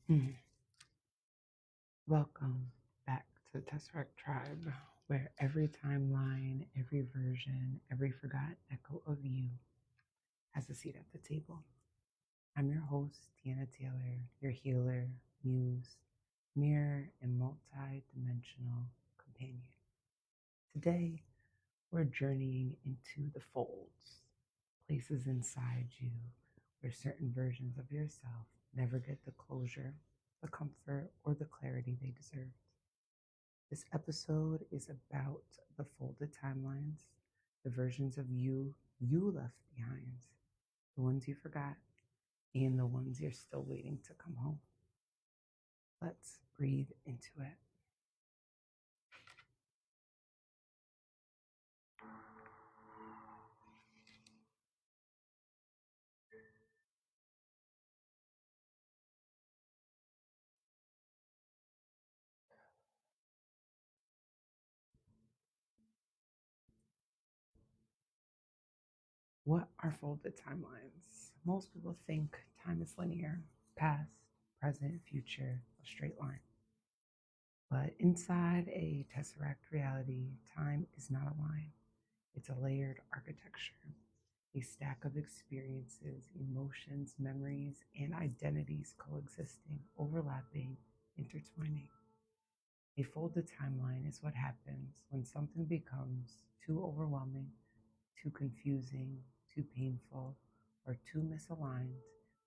Hmm. Welcome back to the Tesseract tribe, where every timeline, every version, every forgotten echo of you has a seat at the table. I'm your host, Deanna Taylor, your healer, muse, mirror, and multi-dimensional companion. Today, we're journeying into the folds, places inside you where certain versions of yourself never get the closure, the comfort, or the clarity they deserve. This episode is about the folded timelines, the versions of you left behind, the ones you forgot, and the ones you're still waiting to come home. Let's breathe into it. What are folded timelines? Most people think time is linear, past, present, future, a straight line. But inside a tesseract reality, time is not a line. It's a layered architecture, a stack of experiences, emotions, memories, and identities coexisting, overlapping, intertwining. A folded timeline is what happens when something becomes too overwhelming, too confusing, too painful, or too misaligned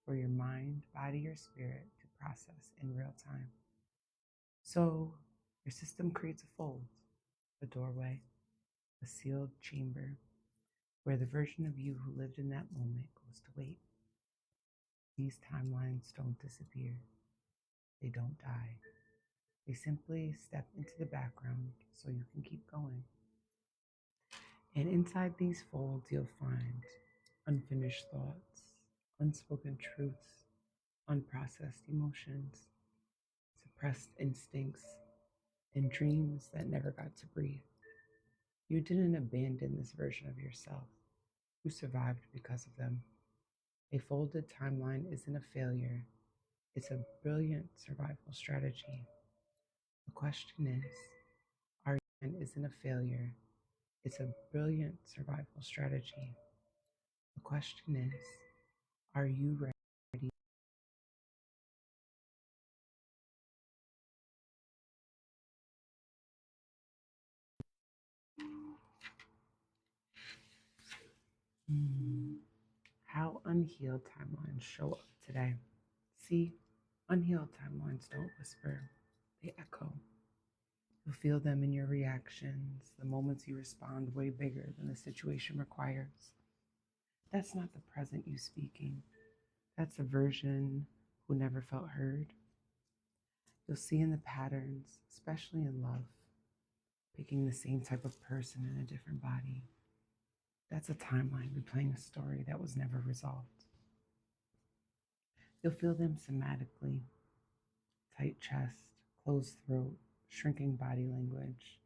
for your mind, body, or spirit to process in real time. So, your system creates a fold, a doorway, a sealed chamber where the version of you who lived in that moment goes to wait. These timelines don't disappear, they don't die. They simply step into the background so you can keep going. And inside these folds, you'll find unfinished thoughts, unspoken truths, unprocessed emotions, suppressed instincts, and dreams that never got to breathe. You didn't abandon this version of yourself. You survived because of them. A folded timeline isn't a failure, it's a brilliant survival strategy. The question is, are you and isn't a failure? It's a brilliant survival strategy. The question is, are you ready? Hmm. How unhealed timelines show up today. See, unhealed timelines don't whisper, they echo. You'll feel them in your reactions, the moments you respond way bigger than the situation requires. That's not the present you speaking. That's a version who never felt heard. You'll see in the patterns, especially in love, picking the same type of person in a different body. That's a timeline replaying a story that was never resolved. You'll feel them somatically: tight chest, closed throat, shrinking body language,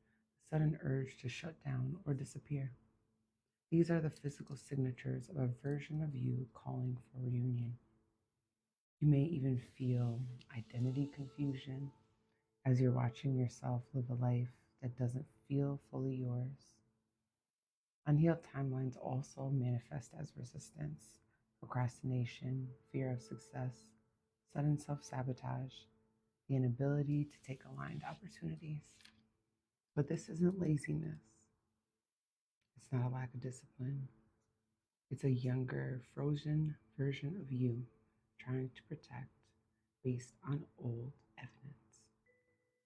sudden urge to shut down or disappear. These are the physical signatures of a version of you calling for reunion. You may even feel identity confusion as you're watching yourself live a life that doesn't feel fully yours. Unhealed timelines also manifest as resistance, procrastination, fear of success, sudden self sabotage, the inability to take aligned opportunities. But this isn't laziness, it's not a lack of discipline. It's a younger, frozen version of you trying to protect based on old evidence.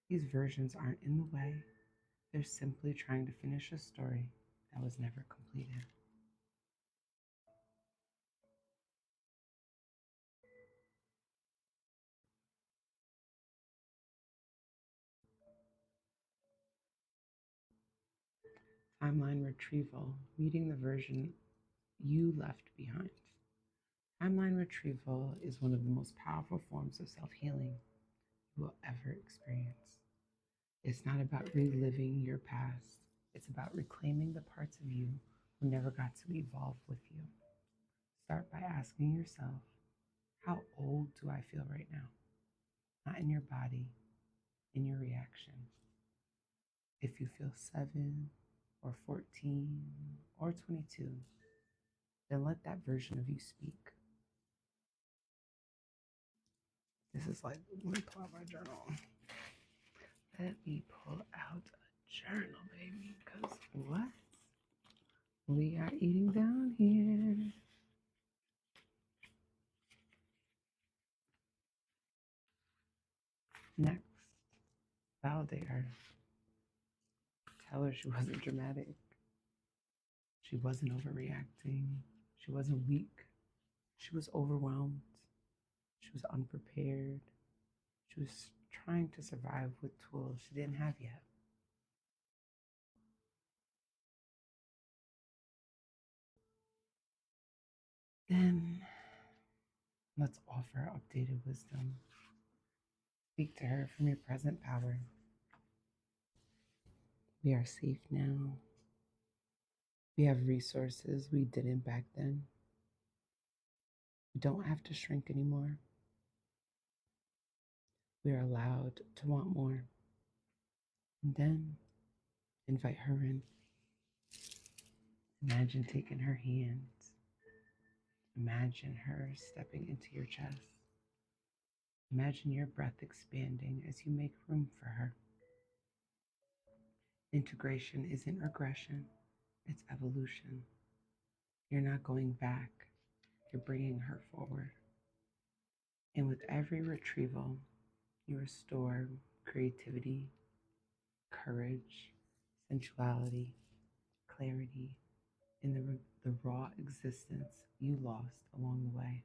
These versions aren't in the way, they're simply trying to finish a story that was never completed. Timeline retrieval, meeting the version you left behind. Timeline retrieval is one of the most powerful forms of self healing you will ever experience. It's not about reliving your past, it's about reclaiming the parts of you who never got to evolve with you. Start by asking yourself, how old do I feel right now? not in your body, in your reaction. If you feel 7 or 14 or 22, then let that version of you speak. This is like, let me pull out my journal. Let me pull out a journal, baby, because what we are eating down here. Next, validate her. Tell her she wasn't dramatic. She wasn't overreacting. She wasn't weak. She was overwhelmed. She was unprepared. She was trying to survive with tools she didn't have yet. Then let's offer updated wisdom. Speak to her from your present power. We are safe now. We have resources we didn't back then. We don't have to shrink anymore. We are allowed to want more. And then invite her in. Imagine taking her hand. Imagine her stepping into your chest. Imagine your breath expanding as you make room for her. Integration isn't regression, it's evolution. You're not going back, you're bringing her forward. And with every retrieval, you restore creativity, courage, sensuality, clarity, and the raw existence you lost along the way.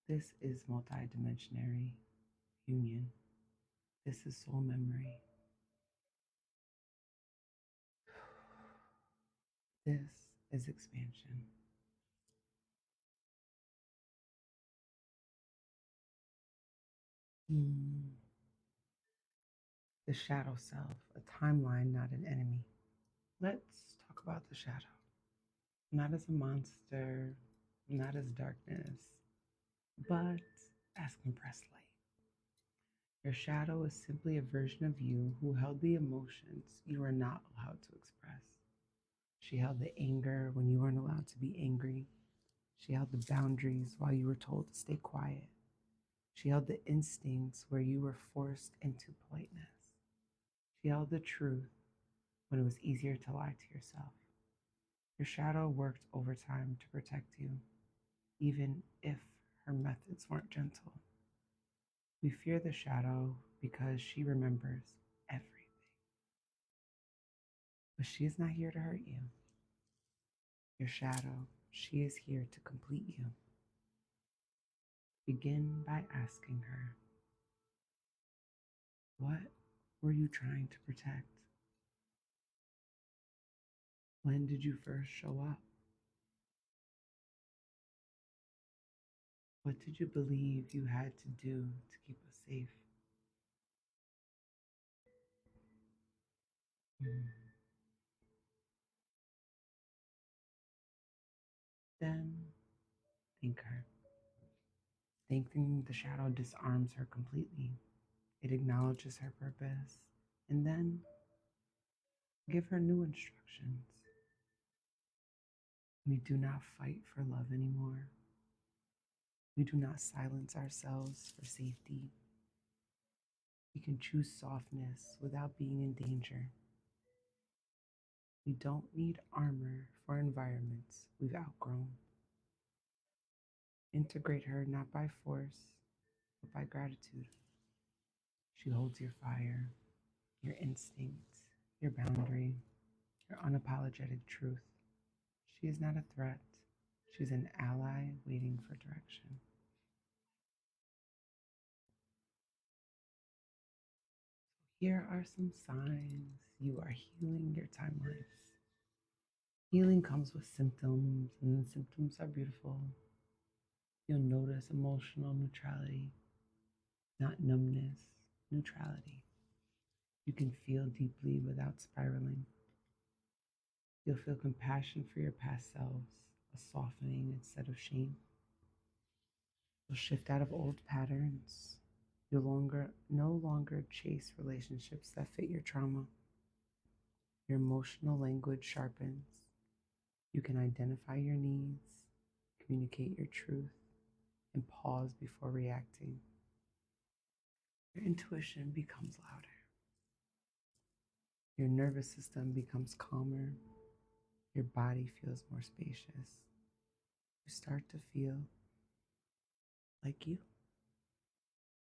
This is multidimensionary union. This is soul memory. This is expansion. The shadow self, a timeline, not an enemy. Let's talk about the shadow. Not as a monster, not as darkness, but as compressed light. Your shadow is simply a version of you who held the emotions you were not allowed to express. She held the anger when you weren't allowed to be angry. She held the boundaries while you were told to stay quiet. She held the instincts where you were forced into politeness. She held the truth when it was easier to lie to yourself. Your shadow worked overtime to protect you, even if her methods weren't gentle. We fear the shadow because she remembers everything. But she is not here to hurt you. Your shadow, she is here to complete you. Begin by asking her, what were you trying to protect? When did you first show up? What did you believe you had to do to keep us safe? Then thank her. Thanking the shadow disarms her completely. It acknowledges her purpose. And then give her new instructions. We do not fight for love anymore. We do not silence ourselves for safety. We can choose softness without being in danger. We don't need armor for environments we've outgrown. Integrate her not by force, but by gratitude. She holds your fire, your instinct, your boundary, your unapologetic truth. She is not a threat. She's an ally waiting for direction. Here are some signs you are healing your timelines. Healing comes with symptoms, and the symptoms are beautiful. You'll notice emotional neutrality, not numbness, neutrality. You can feel deeply without spiraling. You'll feel compassion for your past selves, a softening instead of shame. You'll shift out of old patterns. No longer chase relationships that fit your trauma. Your emotional language sharpens. You can identify your needs, communicate your truth, and pause before reacting. Your intuition becomes louder. Your nervous system becomes calmer. Your body feels more spacious. You start to feel like you,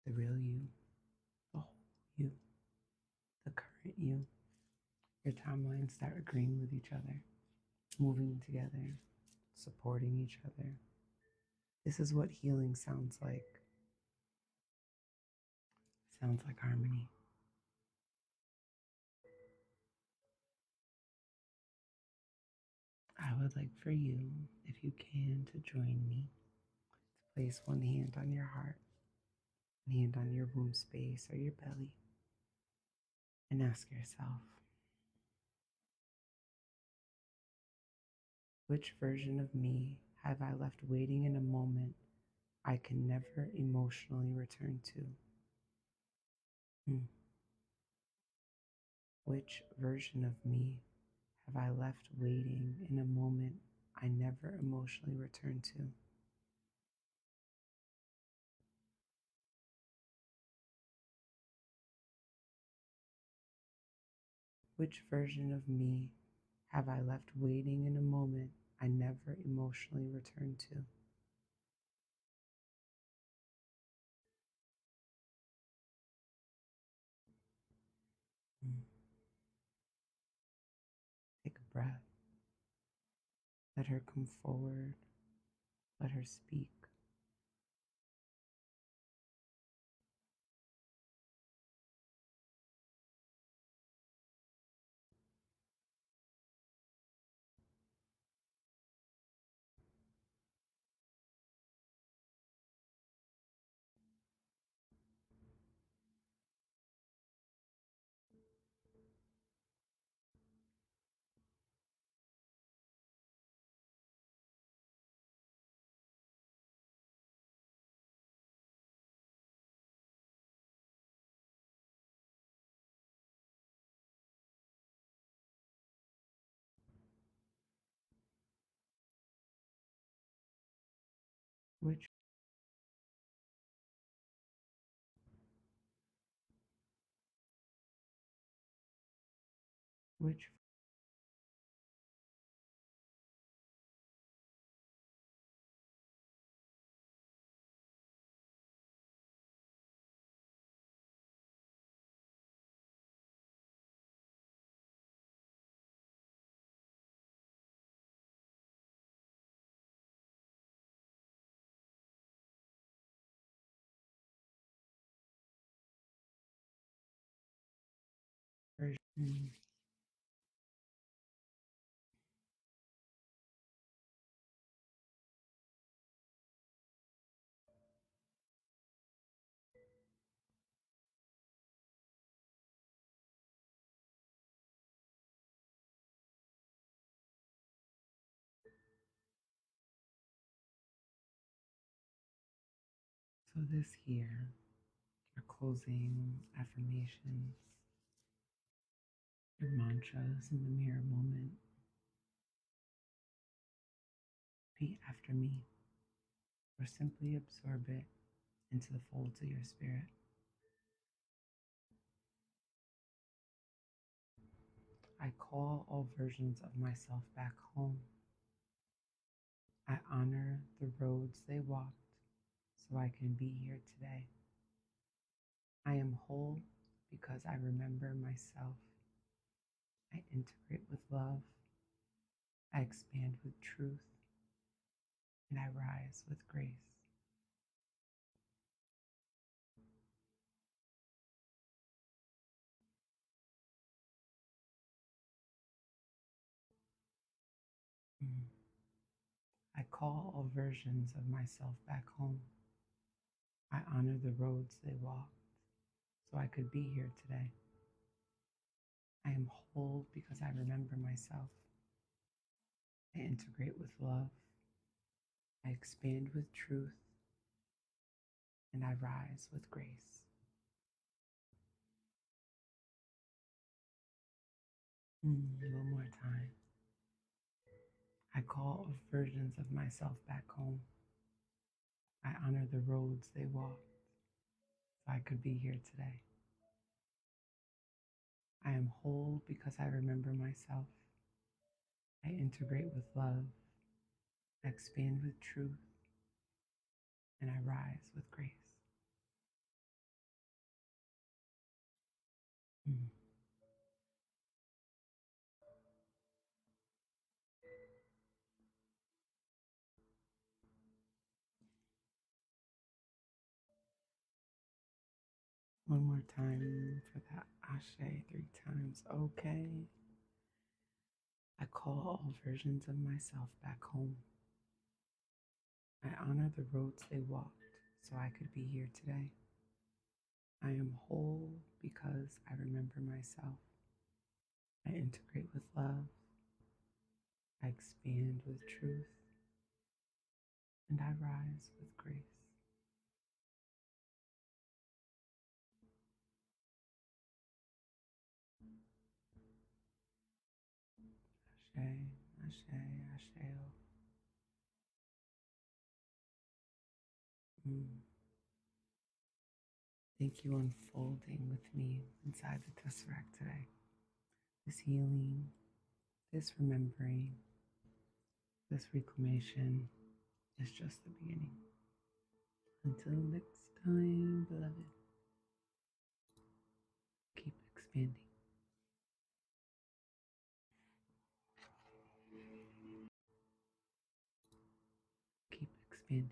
the real you, the whole you, the current you. Your timelines start agreeing with each other, moving together, supporting each other. This is what healing sounds like. Sounds like harmony. I would like for you, if you can, to join me. To place one hand on your heart, one hand on your womb space or your belly, and ask yourself, which version of me have I left waiting in a moment I can never emotionally return to? Hmm. Which version of me have I left waiting in a moment I never emotionally return to? Which version of me have I left waiting in a moment I never emotionally return to? Hmm. Take a breath. Let her come forward. Let her speak. Which, which, version? So this here, your closing affirmations, your mantras in the mirror moment. Repeat after me, or simply absorb it into the folds of your spirit. I call all versions of myself back home. I honor the roads they walked so I can be here today. I am whole because I remember myself. I integrate with love. I expand with truth. And I rise with grace. Mm. I call all versions of myself back home. I honor the roads they walked so I could be here today. I am whole because I remember myself. I integrate with love. I expand with truth. And I rise with grace. One more time. I call versions of myself back home. I honor the roads they walked so I could be here today. I am whole because I remember myself. I integrate with love. I expand with truth. And I rise with grace. Mm. One more time for that ashe 3 times. Okay. I call all versions of myself back home. I honor the roads they walked so I could be here today. I am whole because I remember myself. I integrate with love. I expand with truth. And I rise with grace. Ashe, ashe, asheo. Mm. Thank you unfolding with me inside the Tesseract today. This healing, this remembering, this reclamation is just the beginning. Until next time, beloved, keep expanding. Keep expanding.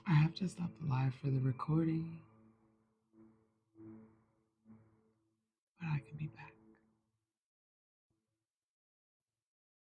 I have to stop the live for the recording, but I can be back.